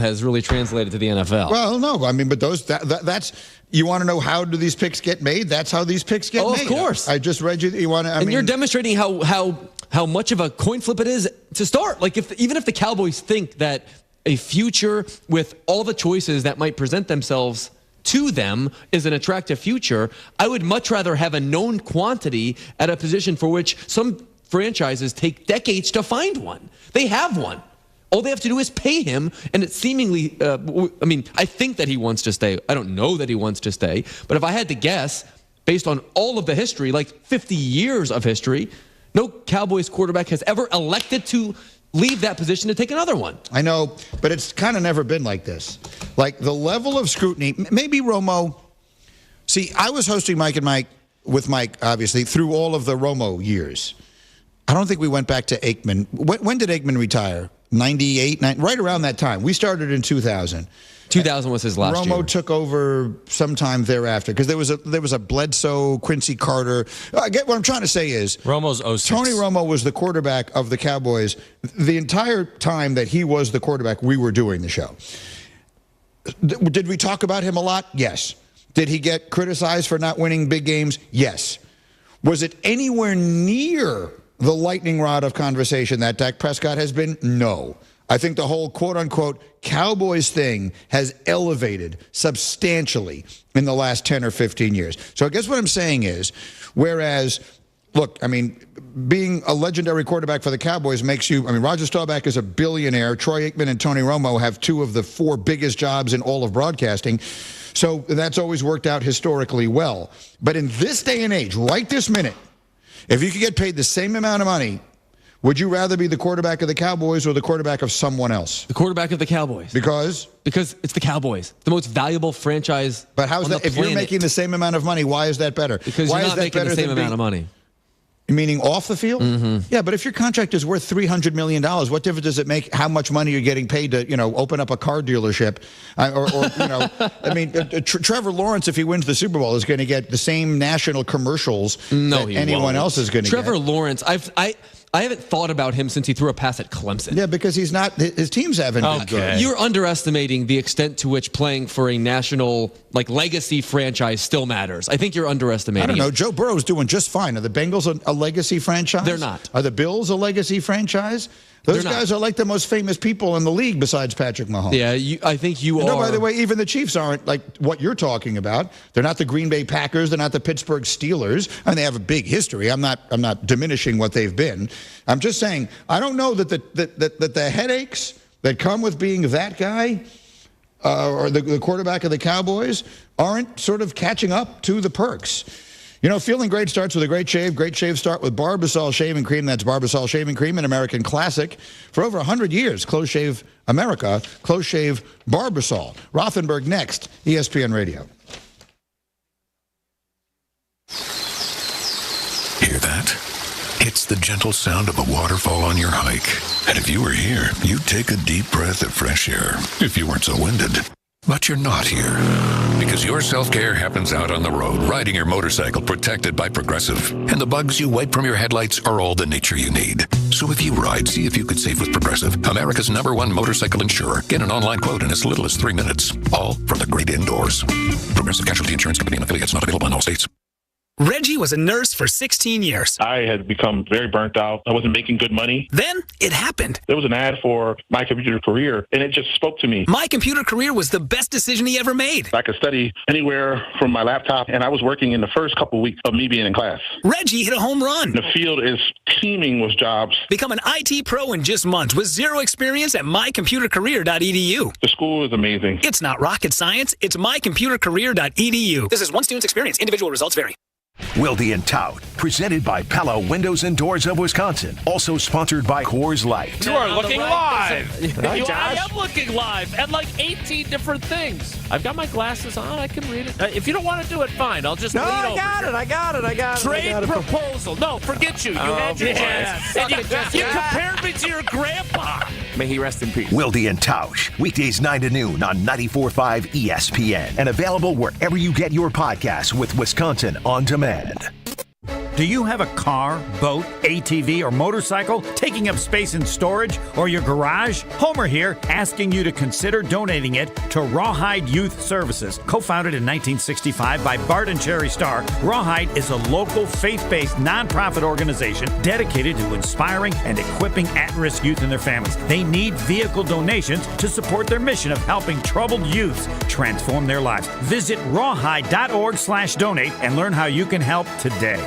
has really translated to the NFL. Well, no, I mean, but that's you want to know how do these picks get made? That's how these picks get made. Of course. I just read you want to. And you're demonstrating how much of a coin flip it is to start. Like even if the Cowboys think that a future with all the choices that might present themselves to them is an attractive future, I would much rather have a known quantity at a position for which some franchises take decades to find one. They have one. All they have to do is pay him, and it's seemingly, I think that he wants to stay. I don't know that he wants to stay, but if I had to guess, based on all of the history, like 50 years of history, no Cowboys quarterback has ever elected to leave that position to take another one. I know, but it's kind of never been like this. Like the level of scrutiny, maybe Romo. See, I was hosting Mike and Mike with Mike, obviously, through all of the Romo years. I don't think we went back to Aikman. When did Aikman retire? 98, right around that time. We started in 2000. 2000 was his last year. Romo took over sometime thereafter because there was a Bledsoe, Quincy Carter. I get what I'm trying to say is Romo's 06. Tony Romo was the quarterback of the Cowboys the entire time that he was the quarterback. We were doing the show. Did we talk about him a lot? Yes. Did he get criticized for not winning big games? Yes. Was it anywhere near the lightning rod of conversation that Dak Prescott has been? No. I think the whole quote-unquote Cowboys thing has elevated substantially in the last 10 or 15 years. So I guess what I'm saying is, whereas, look, I mean, being a legendary quarterback for the Cowboys makes you, I mean, Roger Staubach is a billionaire. Troy Aikman and Tony Romo have two of the four biggest jobs in all of broadcasting. So that's always worked out historically well. But in this day and age, right this minute, if you could get paid the same amount of money, would you rather be the quarterback of the Cowboys or the quarterback of someone else? The quarterback of the Cowboys. Because? Because it's the Cowboys, the most valuable franchise. But how's that? If you're making the same amount of money, why is that better? Because you're not making the same amount of money. Meaning off the field? Mm-hmm. Yeah, but if your contract is worth $300 million, what difference does it make how much money you're getting paid to, open up a car dealership? I mean, Trevor Lawrence, if he wins the Super Bowl, is going to get the same national commercials that anyone else is going to get. Trevor Lawrence, I haven't thought about him since he threw a pass at Clemson. Yeah, because his teams haven't been good. You're underestimating the extent to which playing for a national, legacy franchise still matters. I think you're underestimating. I don't know. Joe Burrow's doing just fine. Are the Bengals a legacy franchise? They're not. Are the Bills a legacy franchise? Those guys are like the most famous people in the league besides Patrick Mahomes. Yeah, I think you are. No, by the way, even the Chiefs aren't like what you're talking about. They're not the Green Bay Packers. They're not the Pittsburgh Steelers. I mean, they have a big history. I'm not diminishing what they've been. I'm just saying I don't know that the headaches that come with being that guy or the quarterback of the Cowboys aren't sort of catching up to the perks. Feeling great starts with a great shave. Great shave start with Barbasol Shaving Cream. That's Barbasol Shaving Cream, an American classic. For over 100 years, Close Shave America, Close Shave Barbasol. Rothenberg next, ESPN Radio. Hear that? It's the gentle sound of a waterfall on your hike. And if you were here, you'd take a deep breath of fresh air if you weren't so winded. But you're not here, because your self-care happens out on the road, riding your motorcycle protected by Progressive. And the bugs you wipe from your headlights are all the nature you need. So if you ride, see if you could save with Progressive, America's #1 motorcycle insurer. Get an online quote in as little as 3 minutes, all from the great indoors. Progressive Casualty Insurance Company and affiliates, not available in all states. Reggie was a nurse for 16 years. I had become very burnt out. I wasn't making good money. Then it happened. There was an ad for My Computer Career, and it just spoke to me. My Computer Career was the best decision he ever made. I could study anywhere from my laptop, and I was working in the first couple weeks of me being in class. Reggie hit a home run. The field is teeming with jobs. Become an IT pro in just months with zero experience at mycomputercareer.edu. The school is amazing. It's not rocket science. It's mycomputercareer.edu. This is one student's experience. Individual results vary. Wilde and Tout, presented by Pella Windows and Doors of Wisconsin. Also sponsored by Coors Light. You are looking live. I am looking live at 18 different things. I've got my glasses on. I can read it. If you don't want to do it, fine. I'll just lean over. I got it. Trade proposal. No, forget you. You had your chance. And you compared me to your grandpa. May he rest in peace. Wilde and Tausch, weekdays 9 to noon on 94.5 ESPN. And available wherever you get your podcasts with Wisconsin On Demand. Do you have a car, boat, ATV, or motorcycle taking up space in storage or your garage? Homer here, asking you to consider donating it to Rawhide Youth Services. Co-founded in 1965 by Bart and Cherry Starr, Rawhide is a local faith-based nonprofit organization dedicated to inspiring and equipping at-risk youth and their families. They need vehicle donations to support their mission of helping troubled youths transform their lives. Visit rawhide.org/donate and learn how you can help today.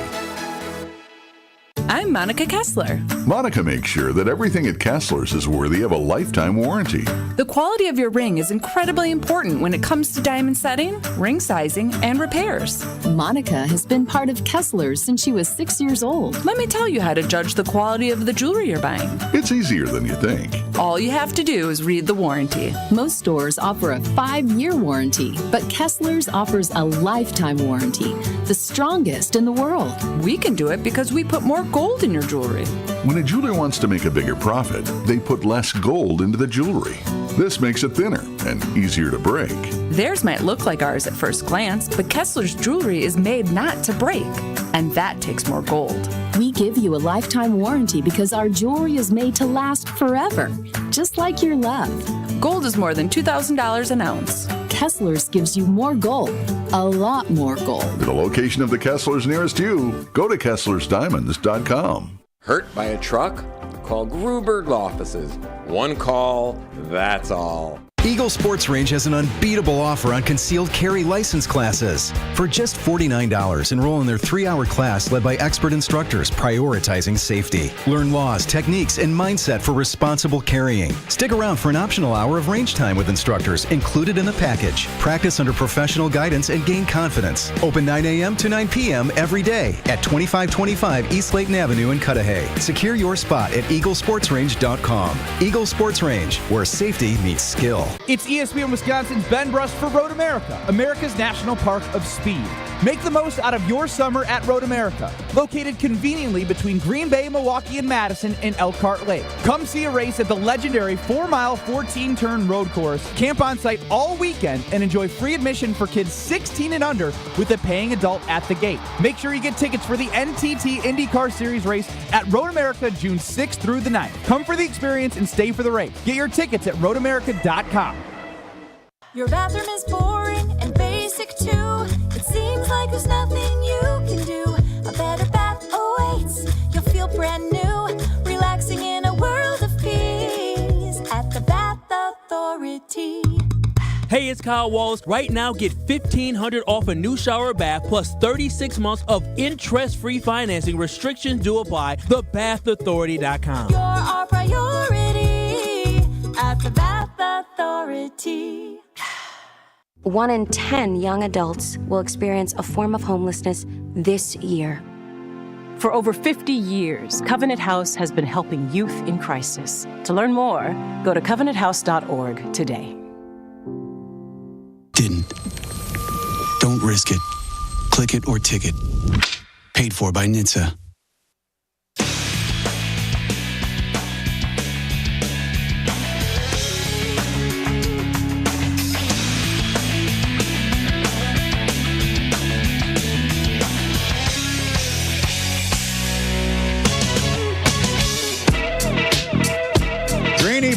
I'm Monica Kessler. Monica makes sure that everything at Kessler's is worthy of a lifetime warranty. The quality of your ring is incredibly important when it comes to diamond setting, ring sizing, and repairs. Monica has been part of Kessler's since she was 6 years old. Let me tell you how to judge the quality of the jewelry you're buying. It's easier than you think. All you have to do is read the warranty. Most stores offer a 5-year warranty, but Kessler's offers a lifetime warranty, the strongest in the world. We can do it because we put more gold in your jewelry. When a jeweler wants to make a bigger profit, they put less gold into the jewelry. This makes it thinner and easier to break. Theirs might look like ours at first glance, but Kessler's jewelry is made not to break, and that takes more gold. We give you a lifetime warranty because our jewelry is made to last forever, just like your love. Gold is more than $2,000 an ounce. Kessler's gives you more gold, a lot more gold. For the location of the Kessler's nearest you, go to KesslersDiamonds.com. Hurt by a truck? Call Gruberg Offices. One call, that's all. Eagle Sports Range has an unbeatable offer on concealed carry license classes. For just $49, enroll in their 3-hour class led by expert instructors prioritizing safety. Learn laws, techniques, and mindset for responsible carrying. Stick around for an optional hour of range time with instructors included in the package. Practice under professional guidance and gain confidence. Open 9 a.m. to 9 p.m. every day at 2525 East Layton Avenue in Cudahy. Secure your spot at eaglesportsrange.com. Eagle Sports Range, where safety meets skill. It's ESPN Wisconsin's Ben Brush for Road America, America's National Park of Speed. Make the most out of your summer at Road America, located conveniently between Green Bay, Milwaukee, and Madison in Elkhart Lake. Come see a race at the legendary 4-mile, 14-turn road course. Camp on site all weekend and enjoy free admission for kids 16 and under with a paying adult at the gate. Make sure you get tickets for the NTT IndyCar Series race at Road America June 6th through the 9th. Come for the experience and stay for the race. Get your tickets at roadamerica.com. Your bathroom is boring and basic too. It seems like there's nothing you can do. A better bath awaits. You'll feel brand new, relaxing in a world of peace at the Bath Authority. Hey, it's Kyle Wallace. Right now, get $1,500 off a new shower bath plus 36 months of interest-free financing. Restrictions do apply. TheBathAuthority.com. You're our priority at the Bath Authority. 1 in 10 young adults will experience a form of homelessness this year. For over 50 years, Covenant House has been helping youth in crisis. To learn more, go to covenanthouse.org today. Don't risk it. Click it or ticket. Paid for by NHTSA.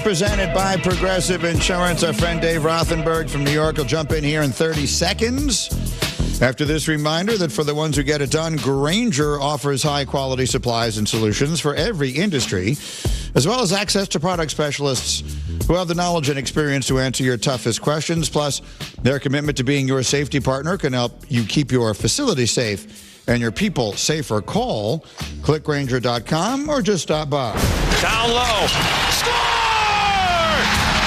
Presented by Progressive Insurance. Our friend Dave Rothenberg from New York will jump in here in 30 seconds. After this reminder that for the ones who get it done, Grainger offers high-quality supplies and solutions for every industry, as well as access to product specialists who have the knowledge and experience to answer your toughest questions. Plus, their commitment to being your safety partner can help you keep your facility safe and your people safer. Call, click Grainger.com, or just stop by. Down low. Score!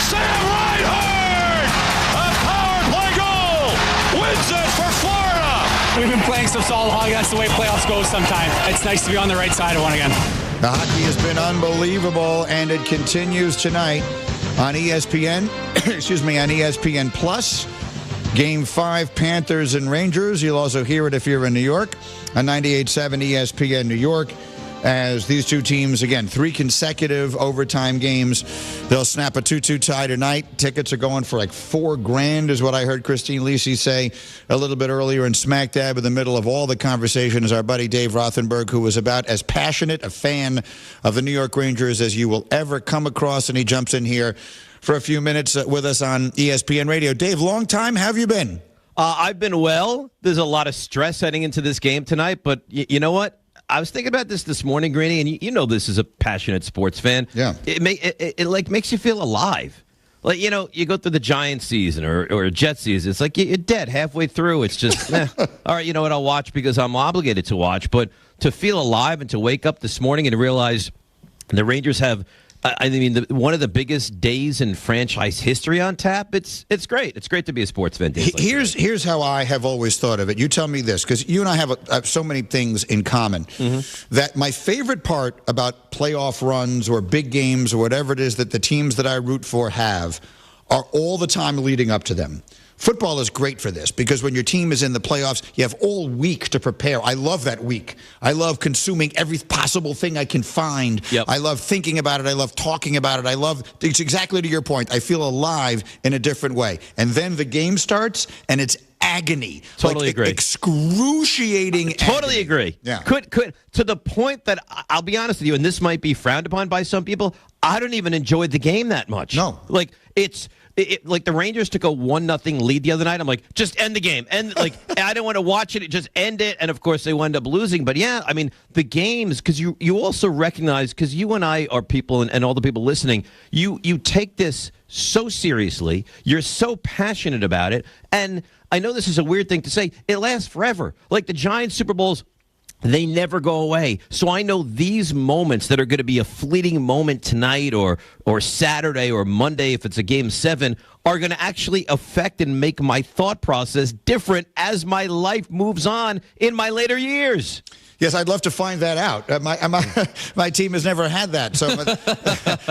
Sam Reinhart! A power play goal! Wins it for Florida! We've been playing so solid hockey. That's the way playoffs go sometimes. It's nice to be on the right side of one again. The hockey has been unbelievable, and it continues tonight on ESPN. Excuse me, on ESPN Plus. Game 5, Panthers and Rangers. You'll also hear it if you're in New York on 98.7 ESPN New York. as these two teams, again, 3 consecutive overtime games. They'll snap a 2-2 tie tonight. Tickets are going for like $4,000 is what I heard Christine Lisi say a little bit earlier. And smack dab in the middle of all the conversation is our buddy Dave Rothenberg, who was about as passionate a fan of the New York Rangers as you will ever come across. And he jumps in here for a few minutes with us on ESPN Radio. Dave, long time. How have you been? I've been well. There's a lot of stress heading into this game tonight, but you know what? I was thinking about this morning, Greeny, and you know this is a passionate sports fan. Yeah. It like makes you feel alive. Like, you know, you go through the Giants season or a Jets season. It's like you're dead halfway through. It's just, all right, you know what? I'll watch because I'm obligated to watch. But to feel alive and to wake up this morning and realize the Rangers have, I mean, one of the biggest days in franchise history on tap. It's great. It's great to be a sports fan. Here's how I have always thought of it. You tell me this, because you and I have so many things in common. That my favorite part about playoff runs or big games or whatever it is that the teams that I root for have are all the time leading up to them. Football is great for this because when your team is in the playoffs, you have all week to prepare. I love that week. I love consuming every possible thing I can find. I love thinking about it. I love talking about it. It's exactly to your point. I feel alive in a different way. And then the game starts and it's agony. Totally agree. Excruciating Totally agree. Yeah. Could to the point that I'll be honest with you, and this might be frowned upon by some people, I don't even enjoy the game that much. No. Like like the Rangers took a 1-0 lead the other night. I'm like, just end the game. And like, I don't want to watch it. Just end it. And of course, they wound up losing. But yeah, I mean, the games, because you also recognize, because you and I are people, and all the people listening, you take this so seriously. You're so passionate about it. And I know this is a weird thing to say. It lasts forever. Like the Giants Super Bowls, they never go away. So I know these moments that are going to be a fleeting moment tonight or Saturday or Monday if it's a Game 7 are going to actually affect and make my thought process different as my life moves on in my later years. Yes, I'd love to find that out. My team has never had that, so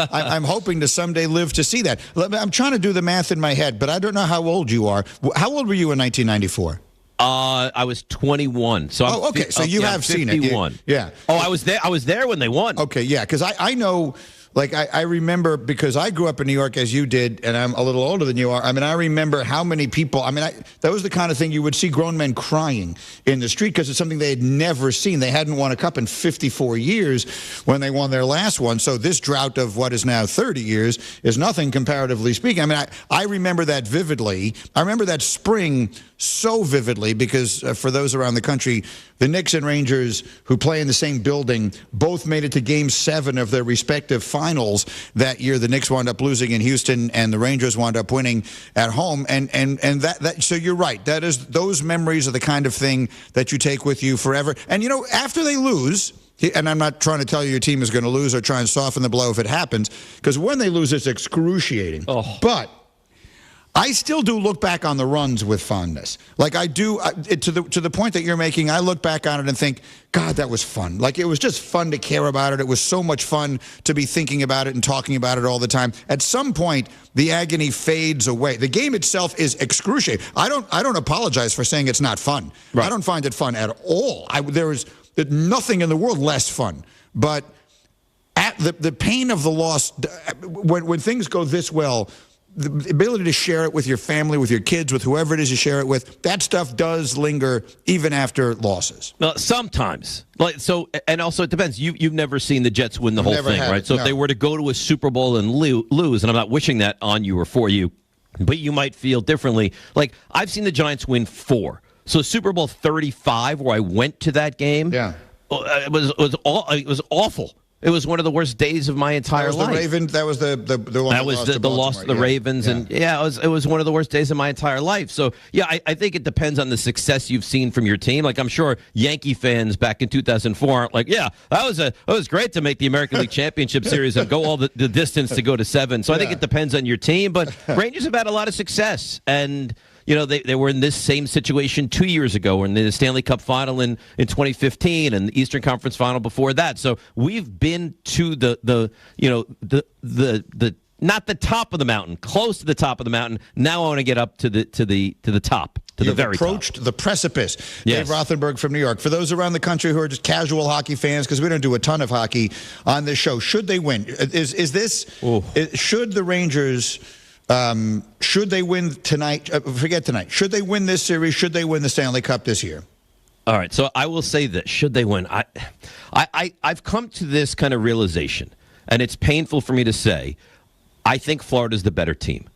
I'm hoping to someday live to see that. I'm trying to do the math in my head, but I don't know how old you are. How old were you in 1994? I was 21. So okay. So you have seen 51. it. Yeah. Oh, I was there. I was there when they won. Okay, yeah, because I know. Like, I remember, because I grew up in New York as you did, and I'm a little older than you are. I mean, I remember how many people, that was the kind of thing you would see grown men crying in the street because it's something they had never seen. They hadn't won a cup in 54 years when they won their last one. So this drought of what is now 30 years is nothing comparatively speaking. I mean, I remember that vividly. I remember that spring so vividly because for those around the country, the Knicks and Rangers, who play in the same building, both made it to Game 7 of their respective finals that year. The Knicks wound up losing in Houston, and the Rangers wound up winning at home. And that so you're right. That is, those memories are the kind of thing that you take with you forever. And you know, after they lose, and I'm not trying to tell you your team is going to lose or try and soften the blow if it happens, because when they lose, it's excruciating. But I still do look back on the runs with fondness. Like I do, to the point that you're making, I look back on it and think, God, that was fun. Like it was just fun to care about it. It was so much fun to be thinking about it and talking about it all the time. At some point, the agony fades away. The game itself is excruciating. I don't apologize for saying it's not fun. Right. I don't find it fun at all. There is nothing in the world less fun. But at the pain of the loss, when things go this well, the ability to share it with your family, with your kids, with whoever it is you share it with, that stuff does linger even after losses. Well, sometimes. And also it depends. You've never seen the Jets win the whole thing, right? So if they were to go to a Super Bowl and lose, and I'm not wishing that on you or for you, but you might feel differently. Like, I've seen the Giants win 4. So Super Bowl 35, where I went to that game, it was awful. It was one of the worst days of my entire life. That was the one that was the loss to the Ravens, and it was one of the worst days of my entire life. So I think it depends on the success you've seen from your team. Like I'm sure Yankee fans back in 2004 aren't like, that was great to make the American League Championship Series and go all the distance to go to 7. So I think it depends on your team. But Rangers have had a lot of success, and you know, they were in this same situation 2 years ago in the Stanley Cup final in 2015 and the Eastern Conference final before that. So we've been to the not the top of the mountain, close to the top of the mountain. Now I want to get up to the top. to the You've very approached the precipice. Yes. Dave Rothenberg from New York. For those around the country who are just casual hockey fans, because we don't do a ton of hockey on this show, should they win? Should the Rangers, should they win tonight? Forget tonight. Should they win this series? Should they win the Stanley Cup this year? All right, so I will say that should they win, I've come to this kind of realization, and it's painful for me to say, I think Florida's the better team.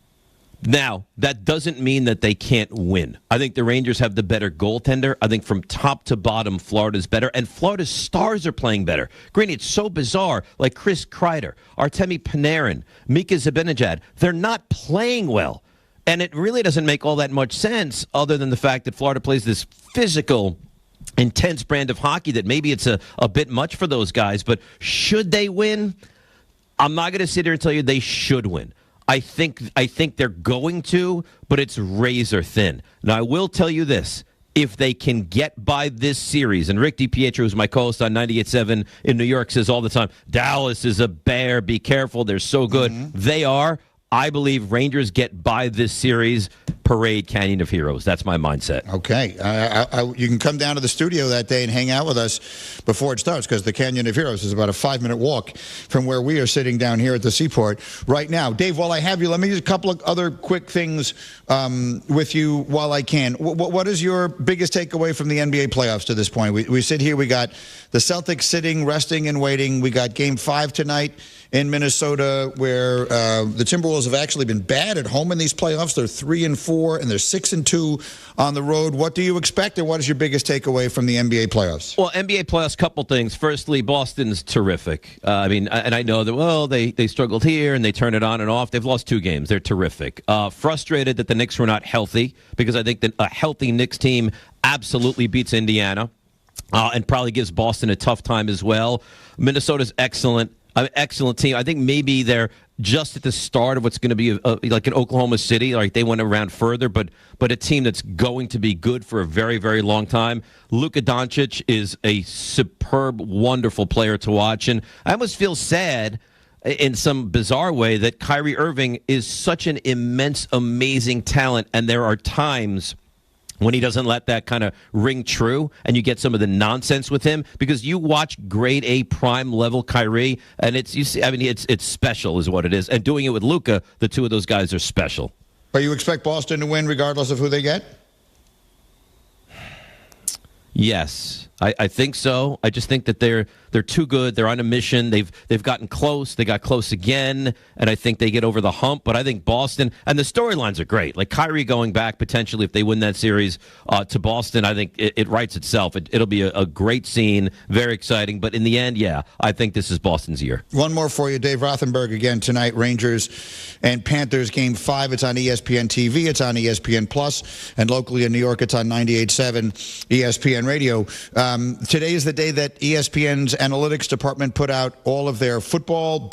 Now, that doesn't mean that they can't win. I think the Rangers have the better goaltender. I think from top to bottom, Florida's better, and Florida's stars are playing better. Granted, it's so bizarre, like Chris Kreider, Artemi Panarin, Mika Zibanejad, they're not playing well. And it really doesn't make all that much sense other than the fact that Florida plays this physical, intense brand of hockey that maybe it's a bit much for those guys. But should they win? I'm not going to sit here and tell you they should win. I think they're going to, but it's razor thin. Now, I will tell you this. If they can get by this series, and Rick DiPietro, who's my co-host on 98.7 in New York, says all the time, Dallas is a bear, be careful, they're so good. Mm-hmm. They are. I believe Rangers get by this series. Parade Canyon of Heroes. That's my mindset. Okay. You can come down to the studio that day and hang out with us before it starts, because the Canyon of Heroes is about a 5-minute walk from where we are sitting down here at the Seaport right now. Dave, while I have you, let me use a couple of other quick things with you while I can. What is your biggest takeaway from the NBA playoffs to this point? We sit here, we got the Celtics sitting, resting, and waiting. We got Game 5 tonight in Minnesota, where the Timberwolves have actually been bad at home in these playoffs. They're 3-4, and they're 6-2 on the road. What do you expect, and what is your biggest takeaway from the NBA playoffs? Well, NBA playoffs, couple things. Firstly, Boston's terrific. And I know that, they struggled here, and they turn it on and off. They've lost 2 games. They're terrific. Frustrated that the Knicks were not healthy, because I think that a healthy Knicks team absolutely beats Indiana and probably gives Boston a tough time as well. Minnesota's excellent. Excellent team. I think maybe they're just at the start of what's going to be like an Oklahoma City. Like they went around further, but a team that's going to be good for a very, very long time. Luka Doncic is a superb, wonderful player to watch. And I almost feel sad in some bizarre way that Kyrie Irving is such an immense, amazing talent. And there are times when he doesn't let that kind of ring true, and you get some of the nonsense with him, because you watch grade A prime level Kyrie, and it's special is what it is. And doing it with Luka, the two of those guys are special. But you expect Boston to win regardless of who they get? Yes, I think so. I just think that they're too good. They're on a mission. They've gotten close. They got close again, and I think they get over the hump. But I think Boston, and the storylines are great. Like Kyrie going back potentially if they win that series to Boston, I think it writes itself. It'll be a great scene, very exciting. But in the end, yeah, I think this is Boston's year. One more for you, Dave Rothenberg again tonight. Rangers and Panthers Game 5. It's on ESPN TV. It's on ESPN Plus, and locally in New York, it's on 98.7 ESPN Radio. Today is the day that ESPN's analytics department put out all of their football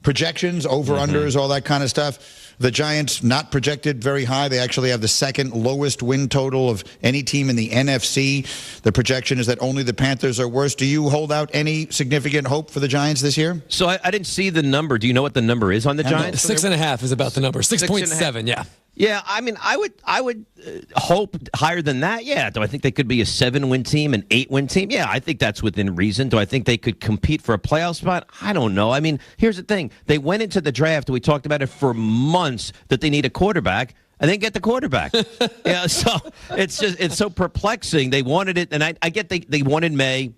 projections, over-unders, all that kind of stuff. The Giants not projected very high. They actually have the second lowest win total of any team in the NFC. The projection is that only the Panthers are worse. Do you hold out any significant hope for the Giants this year? So I didn't see the number. Do you know what the number is on the Giants? 6.5 is about the number. 6.7, yeah. Yeah, I mean, I would hope higher than that. Yeah, do I think they could be a 7-win team, an 8-win team? Yeah, I think that's within reason. Do I think they could compete for a playoff spot? I don't know. I mean, here's the thing. They went into the draft, we talked about it for months, that they need a quarterback, and they get the quarterback. Yeah, so it's so perplexing. They wanted it, and I get they wanted May.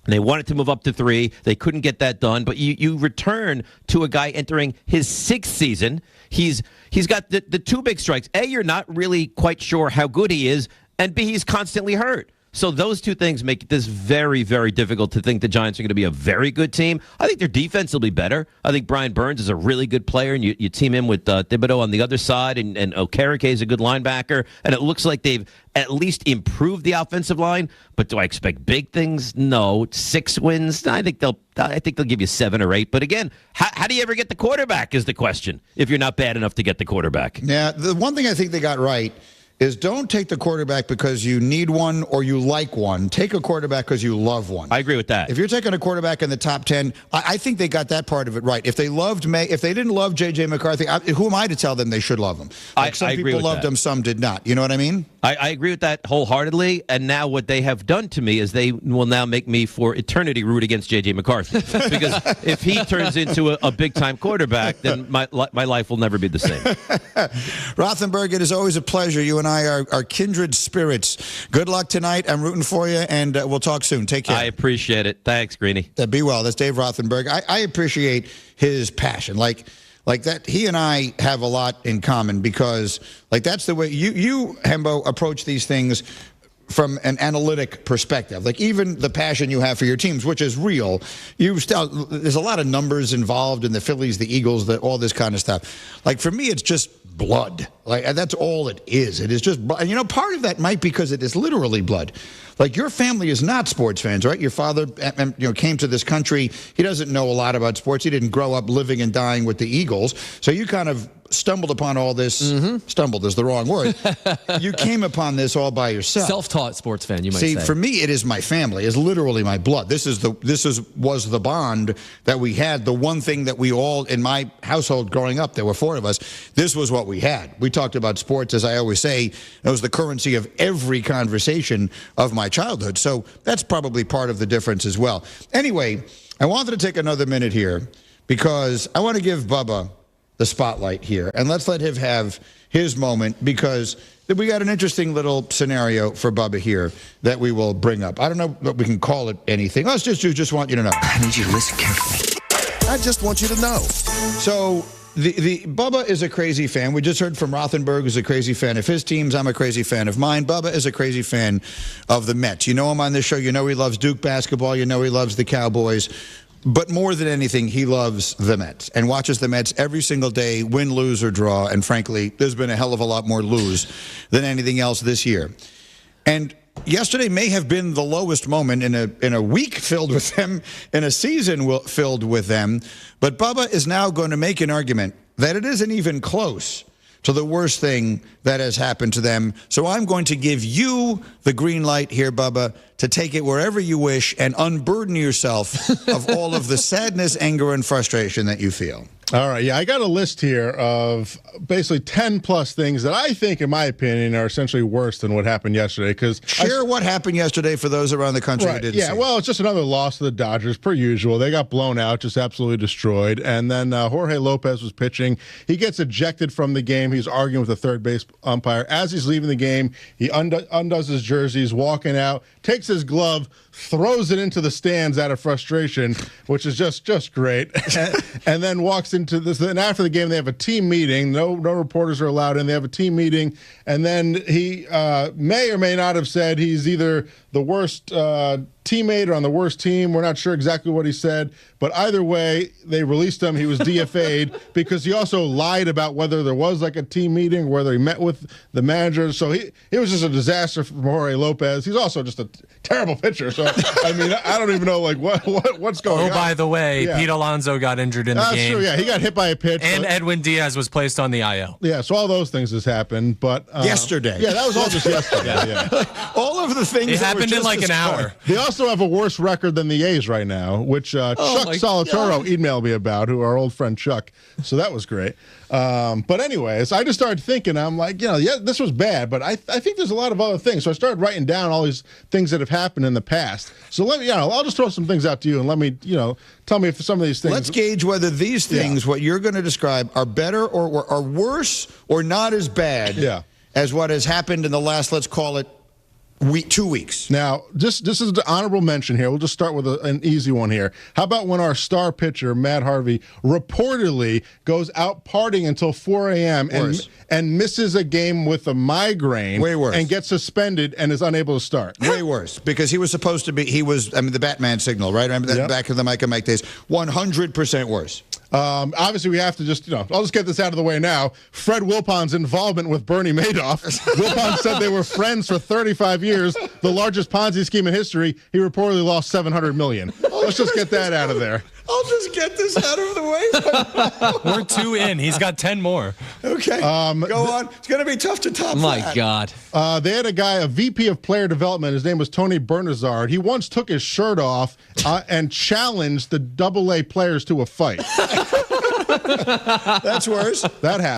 They wanted to move up to 3. They couldn't get that done. But you return to a guy entering his 6th season. He's got the 2 big strikes. A, you're not really quite sure how good he is. And B, he's constantly hurt. So those 2 things make this very, very difficult to think the Giants are going to be a very good team. I think their defense will be better. I think Brian Burns is a really good player, and you team him with Thibodeau on the other side, and Okereke is a good linebacker, and it looks like they've at least improved the offensive line. But do I expect big things? No. 6 wins? I think they'll give you 7 or 8. But again, how do you ever get the quarterback is the question, if you're not bad enough to get the quarterback. Yeah, the one thing I think they got right is don't take the quarterback because you need one or you like one. Take a quarterback because you love one. I agree with that. If you're taking a quarterback in the top 10, I think they got that part of it right. If they didn't love J.J. McCarthy, who am I to tell them they should love him? Like some people loved him, some did not. You know what I mean? I agree with that wholeheartedly. And now what they have done to me is they will now make me for eternity root against J.J. McCarthy. Because if he turns into a big-time quarterback, then my life will never be the same. Rothenberg, it is always a pleasure. You and I are kindred spirits. Good luck tonight. I'm rooting for you, and we'll talk soon. Take care. I appreciate it. Thanks, Greeny. Be well. That's Dave Rothenberg. I appreciate his passion. Like that, he and I have a lot in common because, that's the way you Hembo, approach these things from an analytic perspective. Like, even the passion you have for your teams, which is real, there's a lot of numbers involved in the Phillies, the Eagles, all this kind of stuff. Like, for me, it's just blood. That's all it is. It is just blood. And, part of that might be because it is literally blood. Like, your family is not sports fans, right? Your father, came to this country. He doesn't know a lot about sports. He didn't grow up living and dying with the Eagles. So you kind of stumbled upon all this. Stumbled is the wrong word. You came upon this all by yourself. Self-taught sports fan, you might say. See, for me, it is my family. It's literally my blood. This was the bond that we had. The one thing that we all, in my household growing up, there were 4 of us, this was what we had. We talked about sports, as I always say. It was the currency of every conversation of my childhood. So that's probably part of the difference as well. Anyway, I wanted to take another minute here because I want to give Bubba the spotlight here. And let's let him have his moment because we got an interesting little scenario for Bubba here that we will bring up. I don't know that we can call it anything. Let's just want you to know. I need you to listen carefully. I just want you to know. So the Bubba is a crazy fan. We just heard from Rothenberg, who's a crazy fan of his teams. I'm a crazy fan of mine. Bubba is a crazy fan of the Mets. You know him on this show. You know he loves Duke basketball. You know he loves the Cowboys. But more than anything, he loves the Mets and watches the Mets every single day, win, lose, or draw. And frankly, there's been a hell of a lot more lose than anything else this year. And yesterday may have been the lowest moment in a week filled with them, in a season filled with them. But Bubba is now going to make an argument that it isn't even close to the worst thing that has happened to them. So I'm going to give you the green light here, Bubba, to take it wherever you wish and unburden yourself of all of the sadness, anger, and frustration that you feel. All right, yeah, I got a list here of basically 10-plus things that I think, in my opinion, are essentially worse than what happened yesterday. Share what happened yesterday for those around the country who didn't see it. Well, it's just another loss to the Dodgers, per usual. They got blown out, just absolutely destroyed. And then Jorge Lopez was pitching. He gets ejected from the game. He's arguing with the third base umpire. As he's leaving the game, he undoes his jersey, he's walking out, takes his glove, throws it into the stands out of frustration, which is just great, and then walks into this. And after the game, they have a team meeting. No reporters are allowed in. They have a team meeting, and then he may or may not have said he's either the worst teammate or on the worst team. We're not sure exactly what he said, but either way, they released him. He was DFA'd because he also lied about whether there was like a team meeting, whether he met with the manager. So it was just a disaster for Jorge Lopez. He's also just a terrible pitcher. So I mean, I don't even know like what's going on. Oh, by the way, Pete Alonso got injured in the game. That's true. Yeah, he got hit by a pitch. And Edwin Diaz was placed on the IL. Yeah, so all those things has happened, but yesterday. Yeah, that was all just yesterday. Yeah. All of the things it that happened were in like an hour. They also have a worse record than the A's right now, which Chuck Solitaro emailed me about, who our old friend Chuck. So that was great. But anyways, I just started thinking, I'm like, this was bad, but I think there's a lot of other things. So I started writing down all these things that have happened in the past. So let me, I'll just throw some things out to you and let me, tell me if some of these things. Let's gauge whether these things, what you're going to describe, are better or are worse or not as bad as what has happened in the last, let's call it, 2 weeks. Now, this is the honorable mention here. We'll just start with an easy one here. How about when our star pitcher, Matt Harvey, reportedly goes out partying until 4 a.m. and misses a game with a migraine. Way worse. And gets suspended and is unable to start. Way worse, because he was supposed to be, the Batman signal, right? Remember that back in the Mike and Mike days? 100% worse. Obviously, we have to just, I'll just get this out of the way now. Fred Wilpon's involvement with Bernie Madoff. Wilpon said they were friends for 35 years, the largest Ponzi scheme in history. He reportedly lost $700 million. Let's just get that out of there. I'll just get this out of the way. We're 2 in. He's got 10 more. Okay, go on. It's going to be tough to top My that. God. They had a guy, a VP of player development. His name was Tony Bernazard. He once took his shirt off and challenged the AA players to a fight. That's worse. That happened.